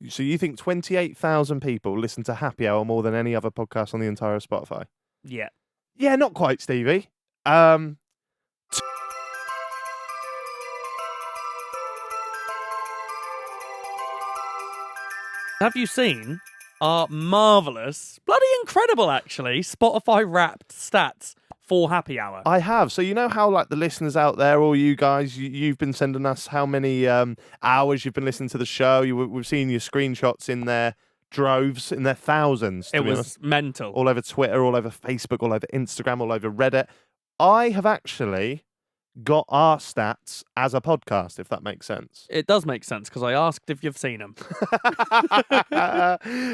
So you think 28,000 people listen to Happy Hour more than any other podcast on the entire Spotify? Yeah. Yeah, not quite, Stevie. Have you seen our marvellous, bloody incredible actually, Spotify Wrapped stats for Happy Hour? I have. So you know how like the listeners out there, all you guys, you've been sending us how many hours you've been listening to the show. We've seen your screenshots in their droves, in their thousands. It was mental. All over Twitter, all over Facebook, all over Instagram, all over Reddit. I have actually got our stats as a podcast, if that makes sense. It does make sense because I asked if you've seen them.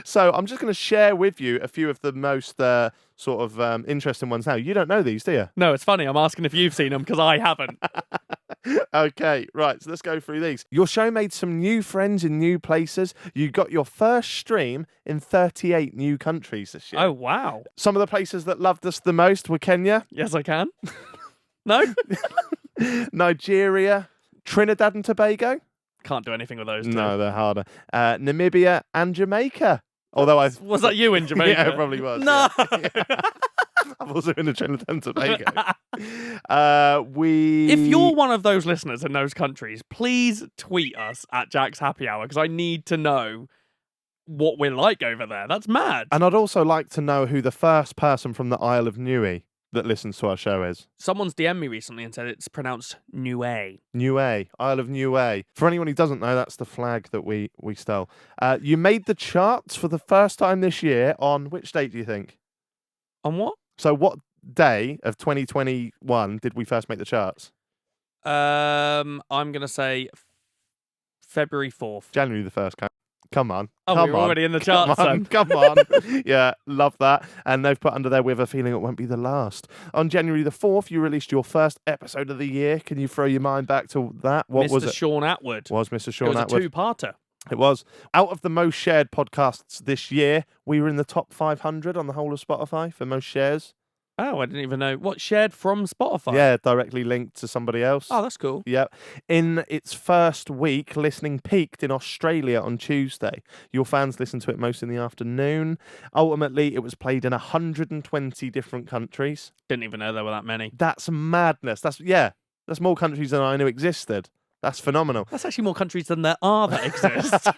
So I'm just going to share with you a few of the most sort of interesting ones now. You don't know these, do you? No, it's funny. I'm asking if you've seen them because I haven't. Okay, right. So let's go through these. Your show made some new friends in new places. You got your first stream in 38 new countries this year. Oh, wow. Some of the places that loved us the most were Kenya, Yes, I can. No? Nigeria, Trinidad and Tobago. Can't do anything with those two. No, they're harder. Namibia and Jamaica. Although Was that you in Jamaica? Yeah, it probably was. No. Yeah. I'm also in the Trinidad and Tobago. If you're one of those listeners in those countries, please tweet us at Jack's Happy Hour because I need to know what we're like over there. That's mad. And I'd also like to know who the first person from the Isle of Niue that listens to our show is. Someone's DM'd me recently and said it's pronounced Niue. Niue, Isle of Niue. For anyone who doesn't know, that's the flag that we stole. You made the charts for the first time this year on which date do you think? On what? So what day of 2021 did we first make the charts? I'm gonna say February 4th. January the 1st. Come on. Oh, come we're on. already in the charts then. Come on. Yeah, love that. And they've put under there, we have a feeling it won't be the last. On January the 4th, you released your first episode of the year. Can you throw your mind back to that? What Mr. was it? Sean Atwood. Was Mr. Sean It was Atwood. a two-parter. It was. Out of the most shared podcasts this year, we were in the top 500 on the whole of Spotify for most shares. Oh, I didn't even know. What, shared from Spotify? Yeah, directly linked to somebody else. Oh, that's cool. Yep. In its first week, listening peaked in Australia on Tuesday. Your fans listened to it most in the afternoon. Ultimately, it was played in 120 different countries. Didn't even know there were that many. That's madness. That's more countries than I knew existed. That's phenomenal. That's actually more countries than there are that exist.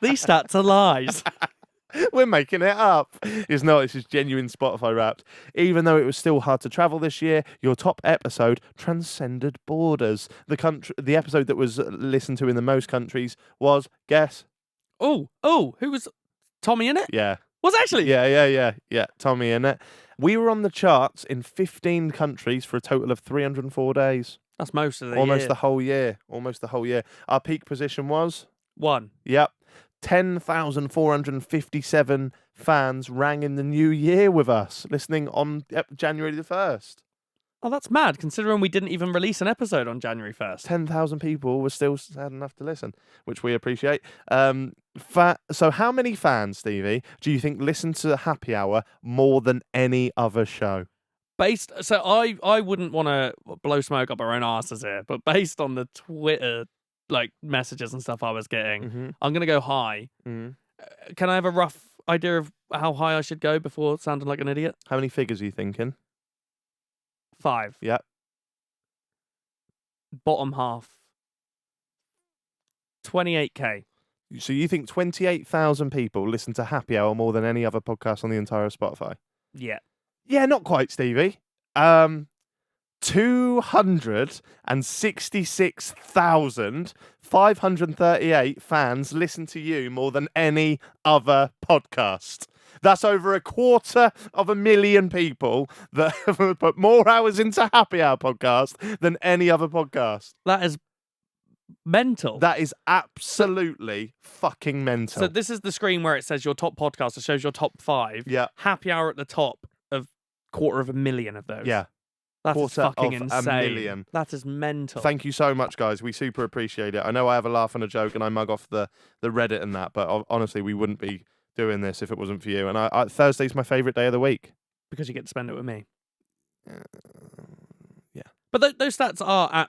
These stats are lies. We're making it up. It's not. It's just genuine Spotify Wrapped. Even though it was still hard to travel this year, your top episode transcended borders. The episode that was listened to in the most countries was, guess? Oh, who was Tommy in it? Yeah. Was actually? Yeah. Tommy in it. We were on the charts in 15 countries for a total of 304 days. That's most of the Almost year. the whole year. Almost the whole year. Our peak position was? 1. Yep. 10,457 fans rang in the new year with us, listening on January the 1st. Oh, that's mad, considering we didn't even release an episode on January 1st. 10,000 people were still sad enough to listen, which we appreciate. So how many fans, Stevie, do you think listen to Happy Hour more than any other show? So I wouldn't want to blow smoke up our own asses here, but based on the Twitter messages and stuff I was getting, I'm going to go high. Can I have a rough idea of how high I should go before sounding like an idiot? How many figures are you thinking? 5. Yep. Bottom half. 28k. So you think 28,000 people listen to Happy Hour more than any other podcast on the entire Spotify? Yeah. Yeah, not quite, Stevie. 266,538 fans listen to you more than any other podcast. That's over 250,000 people that have put more hours into Happy Hour podcast than any other podcast. That is mental. That is absolutely fucking mental. So this is the screen where it says your top podcast. It shows your top 5. Yeah. Happy Hour at the top of 250,000 of those. Yeah. That is fucking of insane. 1 million. That is mental. Thank you so much, guys. We super appreciate it. I know I have a laugh and a joke and I mug off the Reddit and that, but honestly, we wouldn't be doing this if it wasn't for you. And Thursday's my favourite day of the week. Because you get to spend it with me. Yeah. But those stats are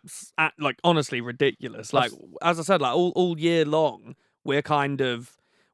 honestly ridiculous. Like, as I said, like all year long, we're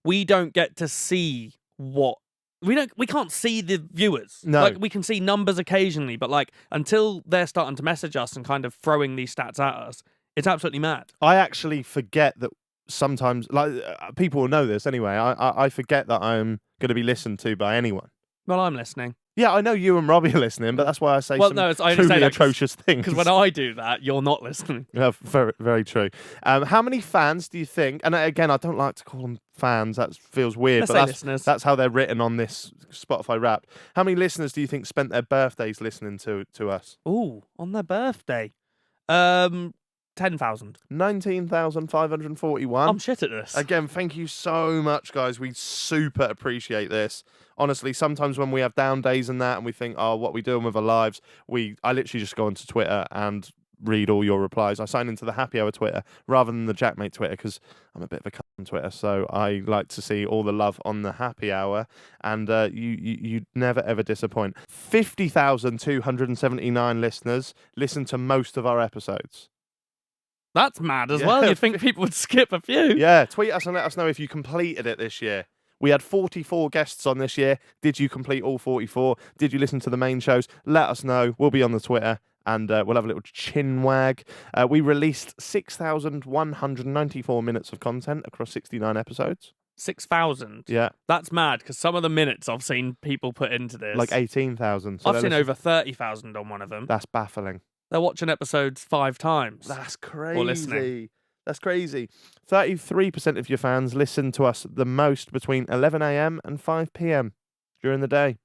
we don't get to see what we can't see the viewers. No. Like, we can see numbers occasionally, but like until they're starting to message us and kind of throwing these stats at us, it's absolutely mad. I actually forget that sometimes, like, people will know this anyway. I forget that I'm going to be listened to by anyone. Well, I'm listening. Yeah, I know you and Robbie are listening, but that's why I say Well, some no, I only truly say that atrocious things. Because when I do that, you're not listening. Yeah, very, very true. How many fans do you think? And again, I don't like to call them fans. That feels weird. Let's but say listeners. That's how they're written on this Spotify Wrapped. How many listeners do you think spent their birthdays listening to us? Ooh, on their birthday. 10,000. 19,541. I'm shit at this. Again, thank you so much, guys. We super appreciate this. Honestly, sometimes when we have down days and that, and we think, oh, what are we doing with our lives? I literally just go onto Twitter and read all your replies. I sign into the Happy Hour Twitter rather than the Jackmate Twitter because I'm a bit of a cunt on Twitter. So I like to see all the love on the Happy Hour, and you never ever disappoint. 50,279 listeners listen to most of our episodes. That's mad as well. You'd think people would skip a few. Yeah, tweet us and let us know if you completed it this year. We had 44 guests on this year. Did you complete all 44? Did you listen to the main shows? Let us know. We'll be on the Twitter and we'll have a little chin wag. We released 6,194 minutes of content across 69 episodes. 6,000? Yeah. That's mad because some of the minutes I've seen people put into this. Like 18,000. So I've seen over 30,000 on one of them. That's baffling. They're watching episodes 5 times. That's crazy. Or listening. That's crazy. 33% of your fans listen to us the most between 11 a.m. and 5 p.m. during the day.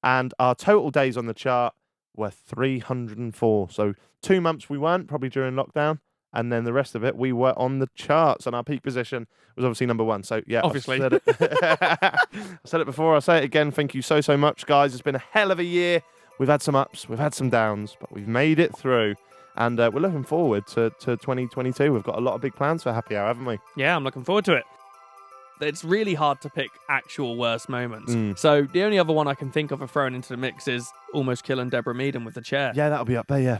And our total days on the chart were 304. So 2 months we weren't, probably during lockdown. And then the rest of it, we were on the charts. And our peak position was obviously number 1. So, yeah. Obviously. I said it before. I'll say it again. Thank you so, so much, guys. It's been a hell of a year. We've had some ups. We've had some downs. But we've made it through. And we're looking forward to 2022. We've got a lot of big plans for Happy Hour, haven't we? Yeah, I'm looking forward to it. It's really hard to pick actual worst moments. So the only other one I can think of throwing into the mix is almost killing Deborah Meaden with the chair. Yeah, that'll be up there, yeah.